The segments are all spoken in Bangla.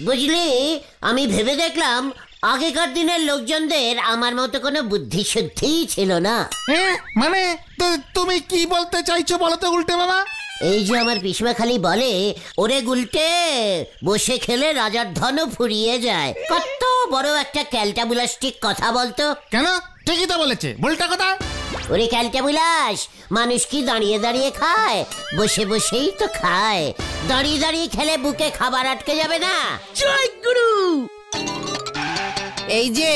বুঝলি, আমি ভেবে দেখলাম আগেকার দিনের লোকজনদের আমার মতো কোনো বুদ্ধি শুদ্ধিই ছিল না। মানে তুমি কি বলতে চাইছো বলো তো উল্টে বাবা? এই যে আমার পিসমা খালি বলে, ওরে গুলটে, বসে খেলে রাজার ধনও ফুরিয়ে যায়। কত বড় একটা ক্যালটাবুলাস্টিক কথা বলতো। কেন? ঠিকই তো বলেছে, ভুলটা কথা। ওরে ক্যালটাবুলাস, মানুষ কি দাঁড়িয়ে দাঁড়িয়ে খায়? বসে বসেই তো খায়। দাঁড়িয়ে দাঁড়িয়ে খেলে বুকে খাবার আটকে যাবে না? জয় গুরু। এই যে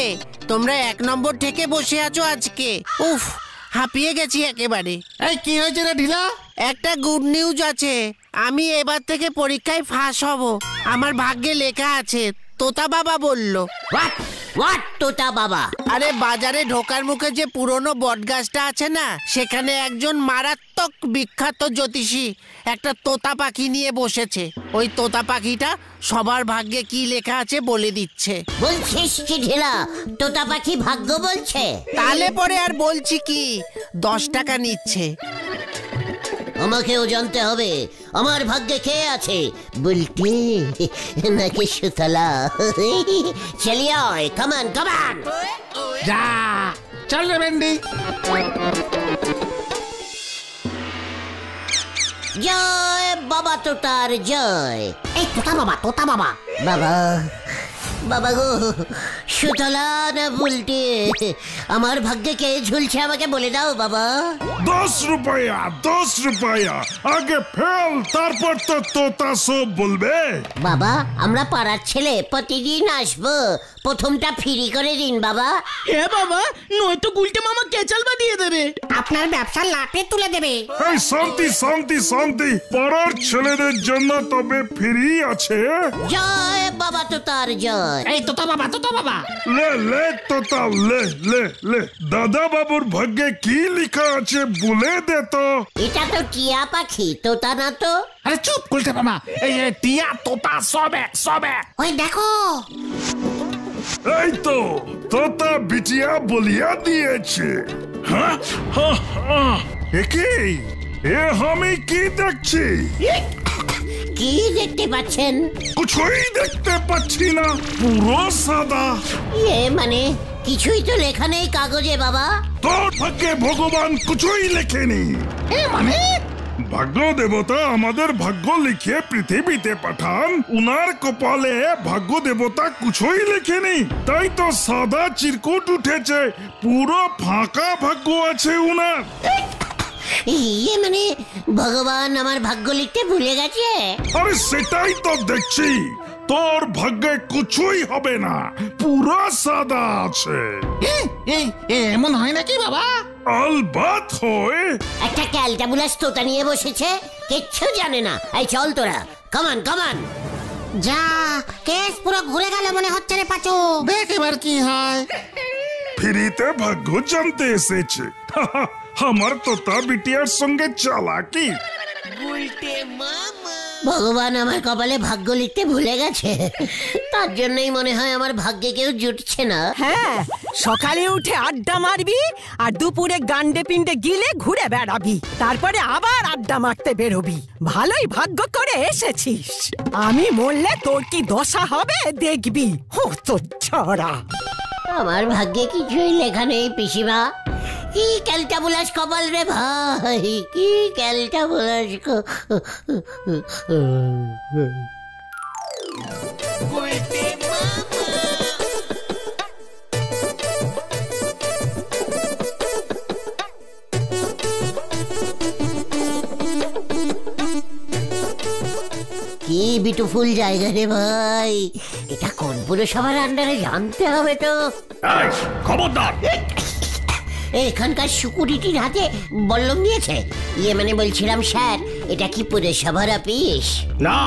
তোমরা 1 নম্বর থেকে বসে আছো আজকে, উফ হাঁপিয়ে গেছি একেবারে। এই কি হয়েছে রে ঢিলা? একটা গুড নিউজ আছে, আমি এবার থেকে পরীক্ষায় ফাঁস হব। আমার ভাগ্যে লেখা আছে, তোতা বাবা বলল। হোয়াট তোতা বাবা? আরে বাজারে ঢোকার মুখে যে পুরনো বটগাছটা আছে না, সেখানে একজন মারাত্মক বিখ্যাত জ্যোতিষী একটা তোতা পাখি নিয়ে বসেছে। ওই তোতা পাখিটা সবার ভাগ্যে কি লেখা আছে বলে দিচ্ছে। বলছিস কি ঢেলা, তোতা পাখি ভাগ্য বলছে? তাহলে পরে আর বলছি কি, 10 টাকা নিচ্ছে। আমাকেও জানতে হবে আমার ভাগ্যে কে আছে, বুলটি নাকি সুতলা। চলিয়ে কামান কামান। যা চল রে ভেন্ডি। জয় বাবা তোতার জয়। এই তোতা বাবা, তোতা বাবা। বাবা বাবা গো, সুতলা না বুলটি, আমার ভাগ্যে কে ঝুলছে আমাকে বলে দাও বাবা। 10 रुपया 10 रुपया আগে ফেল, তারপর তো তোতা সব বলবে। বাবা, আমরা পাড়ার ছেলে, প্রতিদিন আসবো, প্রথমটা ফ্রি করে দিন বাবা। এ বাবা, নয়তো গুলটে মামা কেচালবা দিয়ে দেবে। আপনার ব্যবসা লাটে তুলে দেবে। এই শান্তি শান্তি শান্তি, পাড়ার ছেলেদের জন্য তবে ফ্রি আছে। জয় বাবা তোতার জয়। এই তোতা বাবা, তোতা বাবা। লে লে তোতা, লে লে লে। দাদা বাবুর ভাগ্যে কি লেখা আছে বলে দে তো। এটা তো টিয়া পাখি, তোতা না তো। আরে চুপ উল্টে বাবা, এই টিয়া তোতা সব এক সব এক। ওই দেখো, এই তো তোতা বিটিয়া বলিয়া দিয়েছে। হ্যাঁ হ্যাঁ হ্যাঁ, একই এ আমি কি দেখছি? কি দেখতে পাচ্ছেন? কিছুই দেখতে পাচ্ছি না, পুরো সাদা। মানে কিছুই তো লেখা নেই কাগজে বাবা। তোর ভাগ্যে ভগবান কিছুই লেখেনি। মানে ভাগ্য দেবতা আমাদের ভাগ্য লিখে পৃথিবীতে পাঠান, উনার কপালে ভাগ্য দেবতা কিছুই লেখেনি, তাই তো সাদা চিরকুট উঠেছে, পুরো ফাঁকা ভাগ্য আছে উনার। মানে ভগবান আমার ভাগ্য লিখতে ভুলে গেছে? আরে সেটাই তো দেখছি, তোর ভাগ্যে কিছুই হবে না, পুরো সাদা আছে। এই এমন হয় নাকি বাবা? আলবাত হয়। একটা ক্যালটাবুলাস তোতা নিয়ে বসেছে, কিচ্ছু জানে না। এই চল তোরা, কামান কামান। যা কেস পুরো ঘুরে গেল মনে হচ্ছে রে পাচু। দেখ এবার কি হয়। ফ্রিতে ভাগ্য জানতে এসেছে। আমার তোতা বিটিয়ার সঙ্গে চালাকি। ভগবান আমার কপালে ভাগ্য লিখতে ভুলে গেছে, তার জন্যই মনে হয় আমার ভাগ্যে কেউ জুটছে না। হ্যাঁ, সকালে উঠে আড্ডা মারবি আর দুপুরে গান্ডে পিন্ডে গিলে ঘুরে বেড়াবি, তারপরে আবার আড্ডা মারতে বেরোবি। ভালোই ভাগ্য করে এসেছিস। আমি মরলে তোর কি দশা হবে দেখবি। হো তো ছড়া। আমার ভাগ্যে কিছুই লেখা নেই পিসিমা। কি ক্যালটাবুলাস কপাল রে ভাই, কি ক্যালটাবুলাস। কি বিউটিফুল জায়গা রে ভাই, এটা কোন পুরসভার আন্ডারে জানতে হবে তো। খবরদার, এখানকার সিকিউরিটির হাতে বল্লম দিয়েছে। মানে বলছিলাম স্যার, এটা কি পুরসভার অফিস? না,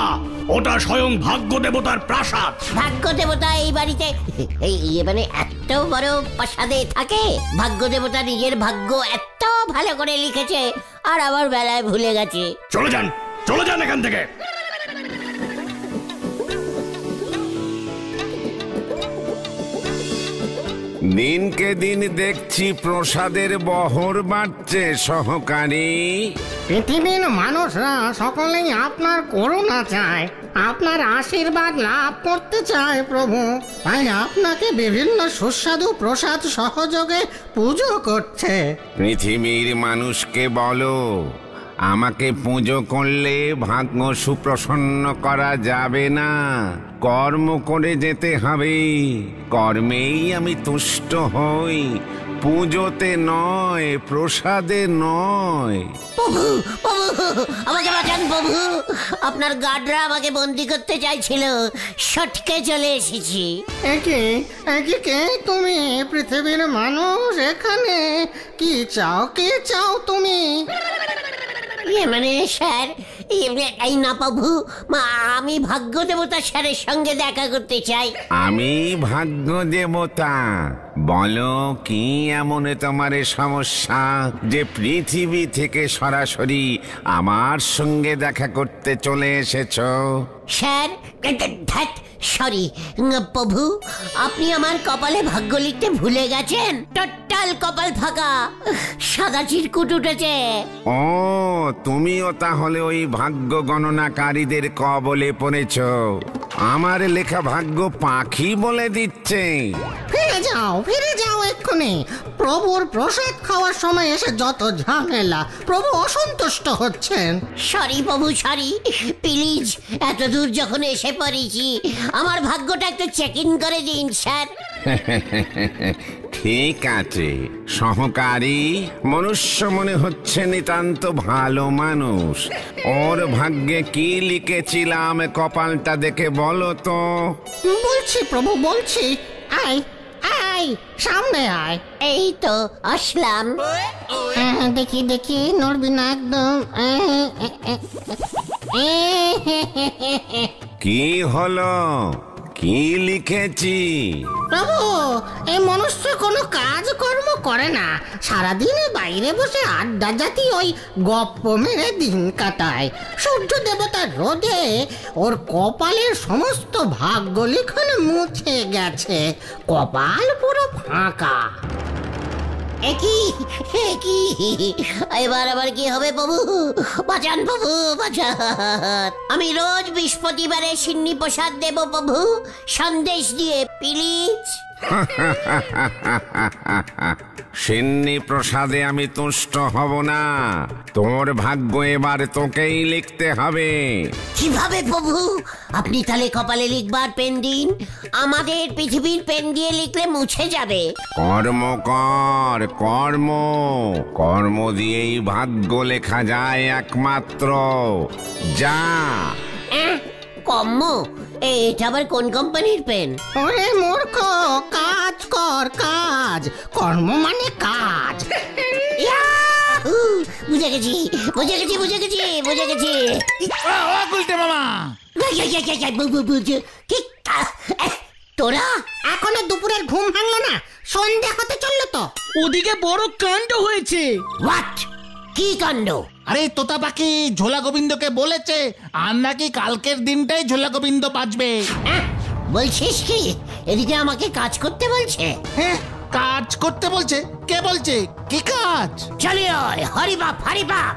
ওটা স্বয়ং ভাগ্য দেবতার প্রাসাদ। ভাগ্য দেবতা এই বাড়িতে, মানে এত বড় প্রাসাদে থাকে? ভাগ্য দেবতা নিজের ভাগ্য এত ভালো করে লিখেছে, আর আবার বেলায় ভুলে গেছে। চলে যান এখান থেকে। দিনকে দিন দেখছি প্রসাদের বহর বাড়ছে সহকারী। পৃথিবীর মানুষরা সকলেই আপনার করুণা চায়, আপনার আশীর্বাদ লাভ করতে চায় প্রভু। তাই আপনাকে বিভিন্ন সুস্বাদু প্রসাদ সহযোগে পুজো করছে। পৃথিবীর মানুষকে বলো, আমাকে পুজো করলে ভাগ্য সুপ্রসন্ন করা যাবে না, কর্ম করে যেতে হবে। কর্মেই আমি তুষ্ট হই, পুজোতে নয়, প্রসাদে নয়। প্রভু প্রভু আমাকে বাঁচান প্রভু, আপনার গার্ডরা আমাকে বন্দি করতে চাইছিল, সটকে চলে এসেছি। একে কে তুমি? পৃথিবীর মানুষ এখানে কি চাও? কে চাও তুমি? মানে স্যার, এই না প্রভু, আমি ভাগ্য দেবতা স্যারের সঙ্গে দেখা করতে চাই। আমি ভাগ্য দেবতা? বলো কি এমন তোমার সমস্যা যে পৃথিবী থেকে সরাসরি আমার সঙ্গে দেখা করতে চলে এসেছো? স্যার, সরি প্রভু, আপনি আমার কপালে ভাগ্য লিখতে ভুলে গেছেন। টোটাল কপাল ফাঁকা, সাদা চিরকুট উঠেছে। ও, তুমিও তাহলে ওই ভাগ্য গণনাকারীদের কবলে পড়েছ। আমার লেখা ভাগ্য পাখি বলে দিচ্ছে। ফিরে যাও এক্ষুনি। প্রভুর প্রসাদ খাওয়ার সময় এসে যত ঝামেলা, প্রভু অসন্তুষ্ট হচ্ছেন। সরি প্রভু, সরি, প্লিজ। এত দূর যখন এসে পড়েছি, আমার ভাগ্যটা একটু চেক ইন করে দিন স্যার। ঠিক আছে সহকারী, মনুষ্য মনে হচ্ছে নিতান্ত ভালো মানুষ। ওর ভাগ্যে কি লিখেছিলাম কপালটা দেখে বলো তো। বলছি প্রভু, বলছি। আয় আয়, সামনে আয়। এই তো আসলাম। দেখি নড়বি না একদম। কি হলো? কি লিখেছি? প্রভু, এই মনুষ্য কোনো কাজ কর্ম করে না, সারাদিন বাইরে বসে আড্ডা জাতি ওই গপ্প মেরে দিন কাটায়। সূর্য দেবতার রোদে ওর কপালের সমস্ত ভাগ্য লিখন মুছে গেছে, কপাল পুরো ফাঁকা। এবার আবার কি হবে প্রভু? বাঁচান প্রভু, বাঁচান। আমি রোজ বৃহস্পতিবারে সিন্নি প্রসাদ দেব প্রভু, সন্দেশ দিয়ে, প্লিজ। সিন্নি প্রসাদে আমি তুষ্ট হব না। তোর ভাগ্য এবার তোকেই লিখতে হবে। কিভাবে প্রভু? আপনি তাহলে কপালে লিখবার পেন দিন, আমাদের পৃথিবীর পেন দিয়ে লিখলে মুছে যাবে। কর্ম কর, কর্ম কর্ম দিয়েই ভাগ্য লেখা যায় একমাত্র। যা। কর্ম? এটা আবার কোন কোম্পানির পেন? ওরে মূর্খ, কাজ কর, কাজ। কর্ম মানে কাজ। বুঝে গেছি। গুলটে মামা, তোরা এখনো দুপুরের ঘুম ভাঙলো না? সন্ধ্যা হতে চললো তো। ওদিকে বড় কাণ্ড হয়েছে। হোয়াট? কি কাণ্ড? আরে তোতা পাখি ঝোলা গোবিন্দকে বলেছে আর নাকি কালকের দিনটাই ঝোলা গোবিন্দ বাজবে। বলছিস কি? এদিকে আমাকে কাজ করতে বলছে? হ্যাঁ, কাজ করতে বলছে। কে বলছে? কি কাজ? চলে হরি বাপ, হরি বাপ।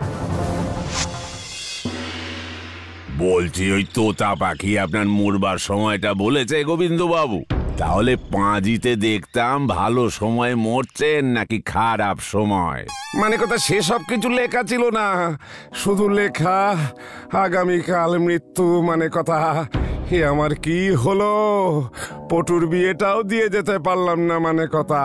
বলছি ওই তোতা পাখি আপনার মরবার সময়টা বলেছে গোবিন্দ বাবু? তাহলে পাঁজিতে দেখতাম ভালো সময় মরছেন নাকি খারাপ সময়। মানে কথা সেসব কিছু লেখা ছিল না, শুধু লেখা আগামীকাল মৃত্যু। মানে কথা হে আমার কি হলো, পটুর বিয়েটাও দিয়ে যেতে পারলাম না। মানে কথা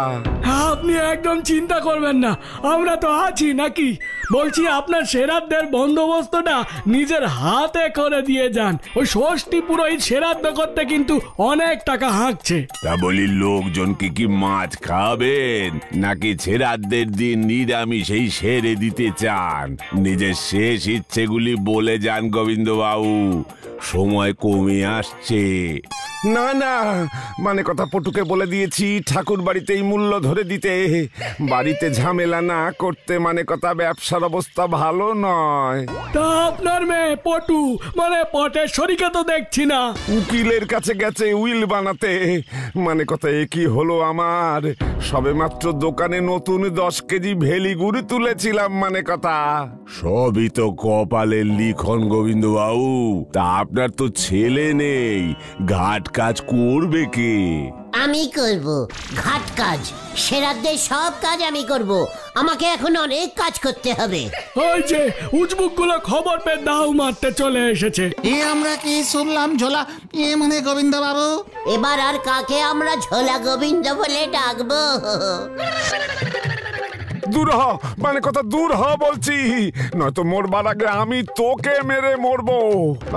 আপনি একদম চিন্তা করবেন না, আমরা তো আছি নাকি। বলছি আপনার শ্রাদ্ধের বন্দোবস্তটা নিজের হাতে করে দিয়ে যান। ওই ষষ্ঠী পুরোহিত শ্রাদ্ধ করতে কিন্তু অনেক টাকা হাঁকছে। তা বলি লোকজনকে কি মাছ খাবেন নাকি শ্রাদ্ধের দিন নিরামিষেই সেরে দিতে চান? নিজের শেষ ইচ্ছেগুলি বলে যান গোবিন্দ বাবু, সময় কমে আসছে। না না, মানে কথা পটুকে বলে দিয়েছি ঠাকুর বাড়িতেই মূল্য ধরে দিতে, বাড়িতে ঝামেলা না করতে, মানে কথা ব্যবসার অবস্থা ভালো নয়। তা আপনার মেয়ে পটু মানে পটের শরীকে তো দেখছি না। উকিলের কাছে গেছে উইল বানাতে, মানে কথা এ কি হলো আমার, সবে মাত্র দোকানে নতুন 10 কেজি ভেলি গুড় তুলেছিলাম, মানে কথা। সবই তো কপালের লিখন গোবিন্দ বাবু, তা আপনার তো ছেলে নেই, ঘাট কাজ করবে কে? আমি করব ঘাট কাজ, সেরাদের সব কাজ আমি করব। আমাকে এখন অনেক কাজ করতে হবে। ওই যে উজবুক গুলো খবর পেয়ে দাও মারতে চলে এসেছে। আমরা কি শুনলাম ঝোলা মানে গোবিন্দ বাবু? এবার আর কাকে আমরা ঝোলা গোবিন্দ বলে ডাকবো? দূর হ, মানে কথা দূর হ বলছি, নয়তো মরবার আগে আমি তোকে মেরে মরবো।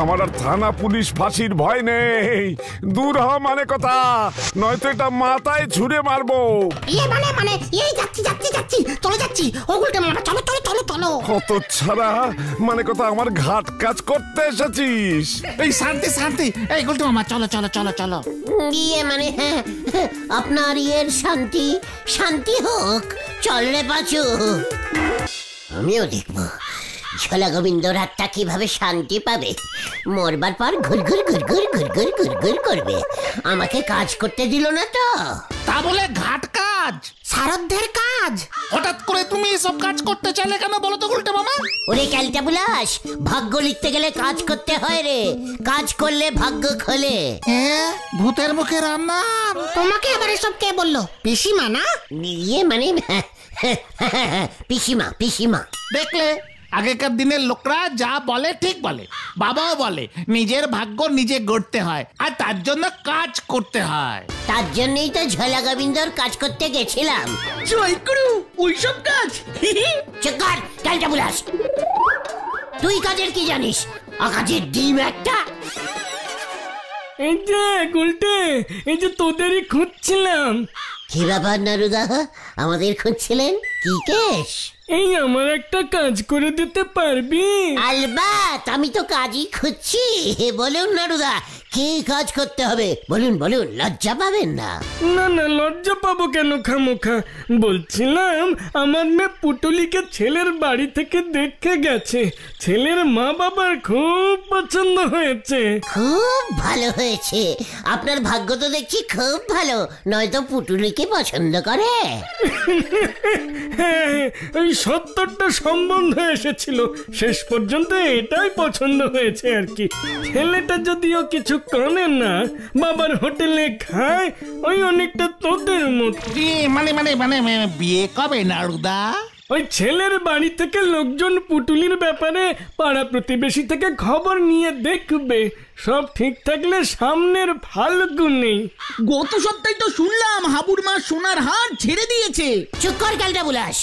আমার আর থানা পুলিশ ফাঁসির ভয় নেই। দূর হ মানে কথা, নয়তো এটা মাথায় ছুঁড়ে মারবো। মানে এই যাচ্ছি চলে যাচ্ছি। ও গুলটে মামা চলো চলো চলো চলো। কত ছাড়া, মানে কথা আমার ঘাট কাজ করতে এসেছিস? এই শান্তি শান্তি, এই গুলটে মামা চলো চলো চলো চলো। মানে হ্যাঁ, আপনার ইয়ের শান্তি শান্তি হোক। চল রে পাচু, আমিও দেখবো ঝোলা গোবিন্দ রাতটা কিভাবে শান্তি পাবে। মরবার পর ঘুরঘুর ঘুরঘুর ঘুরঘুর ঘুরঘুর করবে। আমাকে কাজ করতে দিল না তো। তা বলে ঘাট কাজ, সারধ্যের কাজ। হঠাৎ করে তুমি এসব কাজ করতে চাইলে কেন বলো তো গুলটে মামা? ওরে ক্যালটা বুলাস, ভাগ্য লিখতে গেলে কাজ করতে হয় রে, কাজ করলে ভাগ্য খোলে। হ্যাঁ, ভূতের মুখে রান্না। তোমাকে আবার এসব কে বললো? পিসিমা না? মানে পিসিমা পিসিমা। দেখলে, আগেকার দিনের লোকরা যা বলে ঠিক বলে। বাবাও বলে নিজের ভাগ্য নিজে গড়তে হয়, আর তার জন্য কাজ করতে হয়। তার জন্যই তো ঝোলা গোবিন্দর কাজ করতে গেছিলাম। জয় গুরু, ওইসব কাজ। চকার ক্যালটা বুলাস, তুই কাজের কি জানিস? আকাশের ডিম একটা। এই যে গুলটে, এই যে তোদেরই খুঁজছিলাম। কি ব্যাপার নারুদা, আমাদের খুঁজছিলেন? কি কেস? এই আমার একটা কাজ করে দিতে পারবি? আলবাত, আমি তো কাজই খুঁজছি। বলুন নারুদা, কি কাজ করতে হবে বলুন বলুন, লজ্জা পাবেন না। না না, লজ্জা পাবো কেন খামোখা? বলছিলাম আমার মেয়ে পুটুলিকে ছেলের বাড়ি থেকে দেখে গেছে, ছেলের মা বাবার খুব পছন্দ হয়েছে। খুব ভালো হয়েছে, আপনার ভাগ্য তো দেখছি খুব ভালো, নয়তো পুটুলিকে পছন্দ করে। হ্যাঁ, ওই 70টা সম্বন্ধ এসেছিল, শেষ পর্যন্ত এটাই পছন্দ হয়েছে আর কি। ছেলেটা যদিও কিছু করে না, বাবার হোটেলে খায়, ওই অনেকটা তোদের মতো। মানে মানে মানে বিয়ে কবে নারুদা? ওই ছেলের বাড়ি থেকে লোকজন পুটুলির ব্যাপারে পাড়া প্রতিবেশী থেকে খবর নিয়ে দেখবে, সব ঠিক থাকলে সামনের ফাল্গুনেই। গত সপ্তাহে তো শুনলাম হাবুর মা সোনার হার ছেড়ে দিয়েছে। চুপ কর ক্যালটা বুলাস।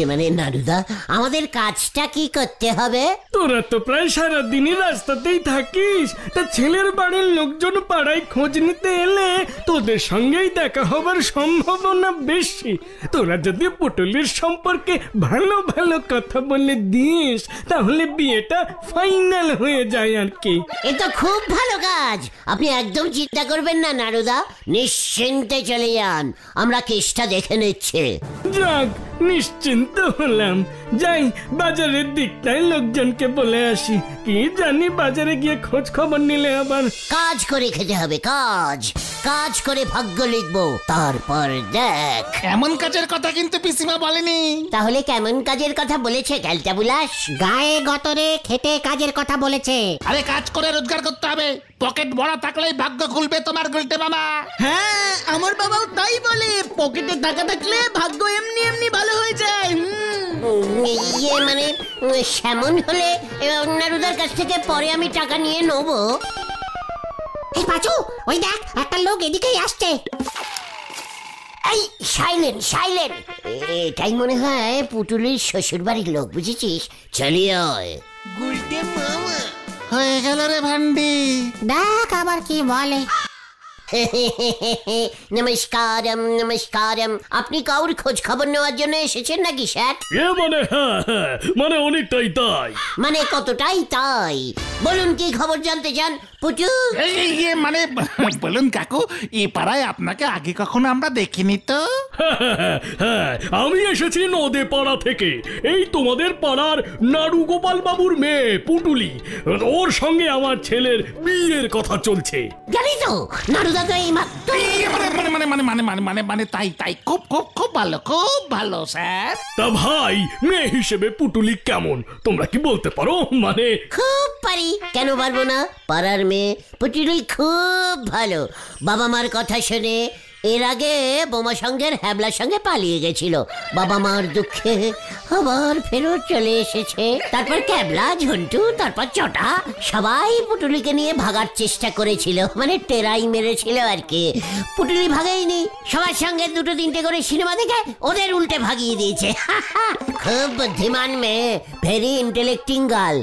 মানে নারুদা, আমাদের কাজটা কি করতে হবে? তোরা তো প্রায় সারাদিনই রাস্তাতেই থাকিস, তা ছেলের বাড়ির লোকজন পাড়ায় খোঁজ নিতে এলে তোদের সঙ্গেই দেখা হবার সম্ভাবনা বেশি। তোরা যদি পুটুলির সম্পর্কে ভালো ভালো কথা বলে দিস, তাহলে বিয়েটা ফাইনাল হয়ে যায় আর কি। এ তো খুব ভালো কাজ, আপনি একদম চিন্তা করবেন না নারুদা, নিশ্চিন্তে চলে যান, আমরা কেসটা দেখে নিচ্ছে। যাক, নিশ্চিন্ত হলাম। যাই বাজারের দিকটায় লোকজনকে বলে আসি, কি জানি বাজারে গিয়ে খোঁজ খবর নিলে আবার। কাজ করে খেতে হবে, কাজ কাজ করে ভাগ্য লিখবো, তারপর দেখ। এমন কাজের কথা কিন্তু পিসিমা বলেনি। তাহলে কেমন কাজের কথা বলেছে ক্যালটা বুলাস? গায়ে গতরে খেটে কাজের কথা বলেছে। আরে কাজ করে রোজগার করতে হবে, পকেট বড় থাকলেই ভাগ্য খুলবে তোমার গুলটে মামা। হ্যাঁ, আমার বাবাও তাই বলে, পকেটে টাকা থাকলে ভাগ্য এমনি এমনি ভালো হয়ে যায়। মানে সেমন হলে নারুদার কাছ থেকে পরে আমি টাকা নিয়ে নেবো। এই পাচু, ওই দেখ একটা লোক এদিকেই আসছে। এই সাইলেন্ট সাইলেন্ট, এটাই মনে হয় পুটুলির শ্বশুর বাড়ির লোক, বুঝেছিস? চলিয়ে হয়ে গেল রে ভান্ডি। দেখ আবার কি বলে। নমস্কারম নমস্কারম। আপনি কাউর খোঁজ খবর নেওয়ার জন্য এসেছেন নাকি স্যার? মানে হ্যাঁ, মানে অনেকটাই তাই। মানে কতটাই তাই? বলুন কি খবর জানতে চান পুচু? মানে বলুন কাকু, এ পাড়ায় আপনাকে আগে কখনো আমরা দেখিনি তো। হ্যাঁ, আমি এসেছি নদে পাড়া থেকে। এই তোমাদের পাড়ার নাড়ু গোপাল বাবুর মেয়ে পুটুলি, ওর সঙ্গে আমার ছেলের বিয়ের কথা চলছে। জানি তো, নাড়ুদা তো এই মাত্র। মানে তাই তাই, খুব খুব খুব ভালো, খুব ভালো স্যার। তা ভাই, মেয়ে হিসেবে পুটুলি কেমন তোমরা কি বলতে পারো? মানে খুব পারি, কেন পারবো না? পাড়ার মেয়ে পুটুলি খুব ভালো। বাবা মার কথা শুনে এর আগে বোমা সঙ্গের হ্যাবলার সঙ্গে পালিয়ে গেছিল। বাবা মার দুঃখে আবার ফেরত চলে এসেছে। তারপর ক্যাবলা, ঝন্টু, তারপর চটা, সবাই পুটুলিকে নিয়ে ভাগার চেষ্টা করেছিল, মানে টেরাই মেরেছিল আর কি। পুটুলি ভাগেইনি, সবার সঙ্গে দুটো তিনটে করে সিনেমা দেখে ওদের উল্টে ভাগিয়ে দিয়েছে। খুব বুদ্ধিমান মেয়ে, ভেরি ইন্টেলেক্টিং গার্ল।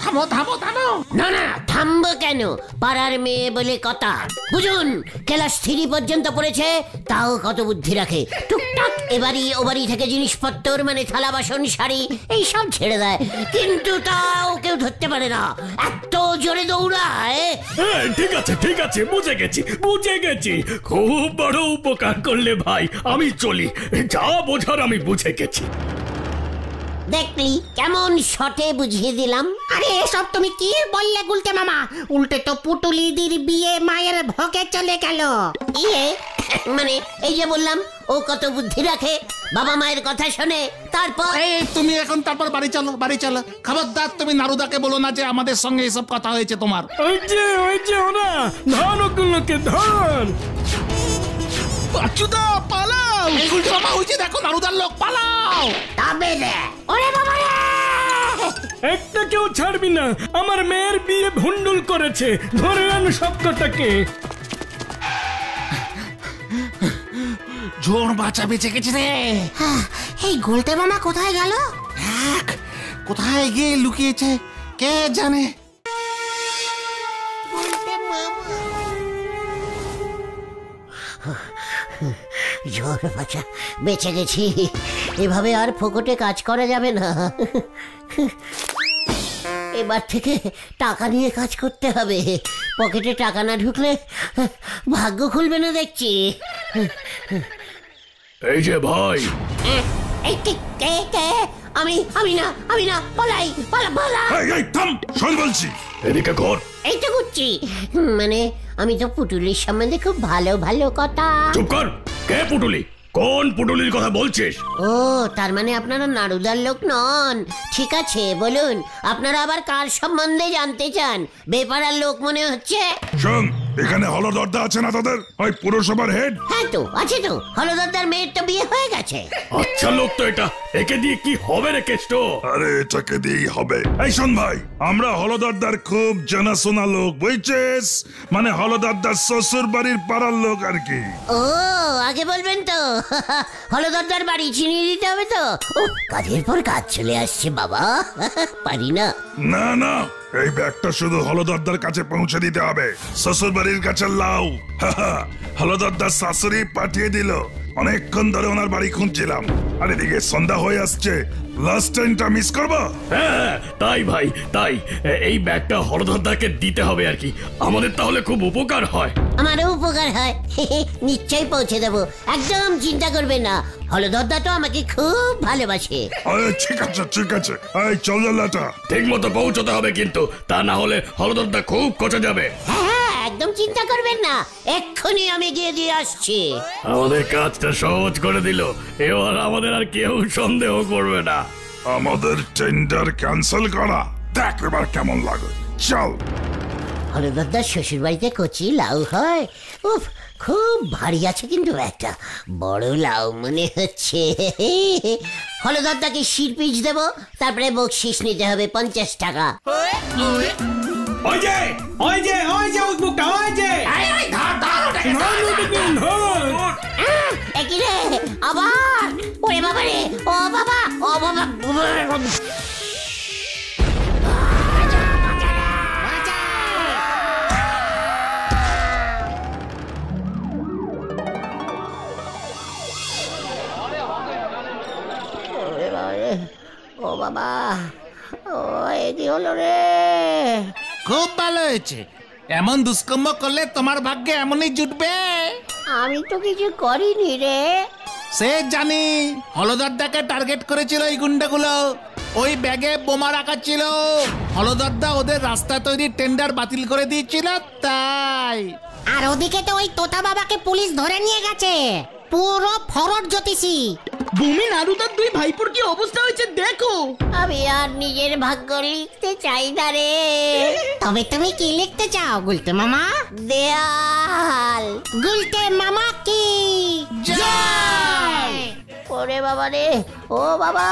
থামো থামো থামো। না না, থামবো কেন? পাড়ার মেয়ে বলে কথা। বুঝুন, ক্লাস 3 পর্যন্ত পড়েছে, তাও কত বুদ্ধি রাখে। টুকটাক এবারই ওবারই থেকে জিনিসপত্র, মানে থালা বাসন শাড়ি এইসব ছেড়ে দেয়, কিন্তু তাও কেউ ধরতে পারে না, এত জোরে দৌড়ায়। ঠিক আছে ঠিক আছে, বুঝে গেছি। খুব বড় উপকার করলে ভাই, আমি চলি। যা বোঝার আমি বুঝে গেছি। দেখলি কেমন শটে বুঝিয়ে দিলাম। আরে এসব তুমি কি বললে গুলটে মামা? উল্টে তো পুটুলিদির বিয়ে মায়ের ভোগে চলে গেল। মানে এই যে বললাম, ও কত বুদ্ধি রাখে, বাবা মায়ের কথা শোনে। তারপর তুমি এখন তারপর বাড়ি চলো। খবরদার তুমি নারুদাকে বলো না যে আমাদের সঙ্গে এসব কথা হয়েছে তোমার। ওই যে ওরা ধান, ওগুলোকে ধান। পাচুদা পালাও! এই গুলটে মামা, ওই যে দেখো নারুদার লোক, পালাও! তবে রে, ওরে বাবা রে! একটা কেউ ছাড়বি না, আমার মেয়ের বিয়ে ভুন্ডুল করেছে। ধরে আন সব কটাকে। জোর বাঁচা বেঁচে গেছে রে। এই গুলটে মামা কোথায় গেল? কোথায় গিয়ে লুকিয়েছে কে জানে। জোর বাঁচা বেঁচে গেছি। এভাবে আর ফোকটে কাজ করা যাবে না। এবার থেকে টাকা নিয়ে কাজ করতে হবে। পকেটে টাকা না ঢুকলে ভাগ্য খুলবে না দেখছি। এই যে ভাই, আমি না, পালাই। থাম, বলছি এদিকে কর। এই তো করছি, মানে আমি তো পুটুলির সম্বন্ধে খুব ভালো ভালো কথা। চুপ কর। কে পুটুলি? কোন পুটুলির কথা বলছিস? ও, তার মানে আপনারা নাড়ুদার লোক নন। ঠিক আছে, বলুন আপনারা আবার কার সম্বন্ধে জানতে চান? বেপাড়ার লোক মনে হচ্ছে। শোন, এখানে হলদরদা আছে না তোদের? ওই পুরসভার হেড। হ্যাঁ তো আছে তো, হলদরদার মেয়ের তো বিয়ে হয়ে গেছে। আচ্ছা লোক তো এটা, একে দিয়ে কি হবে রে কেষ্ট? আরে এটাকে দিয়েই হবে। এই শোন ভাই, আমরা হলদরদার খুব জানাশোনা লোক, বুঝছিস? মানে হলদরদার শ্বশুর বাড়ির পাড়ার লোক আর কি। ও, আগে বলবেন তো। হলদরদার বাড়ি চিনিয়ে দিতে হবে তো। ও, কাজের পর কাজ চলে আসছে বাবা। পারি না। না, এই ব্যাগটা শুধু হলদরদার কাছে পৌঁছে দিতে হবে। শ্বশুর বাড়ির কাছে লাউ। হলদরদার শাশুড়ি পাঠিয়ে দিল। অনেকক্ষণ ধরে ওনার বাড়ি খুঁজছিলাম, আর এদিকে সন্ধ্যা হয়ে আসছে। লাস্ট টাইমটা মিস করবো? হ্যাঁ তাই ভাই, তাই এই ব্যাগটা হলদরদাকে দিতে হবে আর কি। আমাদের তাহলে খুব উপকার হয়। আমারও উপকার হয়। নিশ্চয়ই পৌঁছে দেবো, একদম চিন্তা করবে না। হলদরদা তো আমাকে খুব ভালোবাসে। ঠিক আছে, এই চল লাটা। ঠিক মতো পৌঁছতে হবে কিন্তু, তা না হলে হলদরদা খুব কচে যাবে। হ্যাঁ, একদম চিন্তা করবেন না, এক্ষুনি আমি গিয়ে দিয়ে আসছি। আমাদের কাজটা সহজ করে দিল, এবার আমাদের আর কেউ সন্দেহ করবে না। আমাদের টেন্ডার ক্যান্সেল করা, দেখ এবার কেমন লাগে। চল। হলদরদার শ্বশুর বাড়িতে কচি লাউ হয়। উফ, খুব ভারী আছে কিন্তু একটা বড় লাউ মনে হচ্ছে। হলদরদাকে শিরপিচ দেবো, তারপরে বকশিস নিতে হবে 50 টাকা। একই রে, আবার ওরে বাবা রে, ও বাবা। বাবা, ও এই কি হলো রে? খুব ভালো হয়েছে। এমন দুষ্কর্ম করলে তোমার ভাগ্যে এমনই জুটবে। আমি তো কিছু করিনি রে। সে জানি, হলদরদাকে টার্গেট করেছিল এই গুন্ডাগুলো। ওই ব্যাগে বোমা রাখা ছিল। হলদরদা ওদের রাস্তা তৈরির টেন্ডার বাতিল করে দিয়েছিল তাই। আর ওদিকে তো ওই তোতা বাবাকে পুলিশ ধরে নিয়ে গেছে, পুরো ফরড জ্যোতিষী। ভূমি নারুদার দুই ভাইপোর কি অবস্থা হয়েছে দেখো। আমি আর নিজের ভাগ্য লিখতে চাই না রে। তবে তুমি কি লিখতে চাও গুলতে মামা? দেয়াল। গুলতে মামা কি জয়। ওরে বাবা রে, ও বাবা।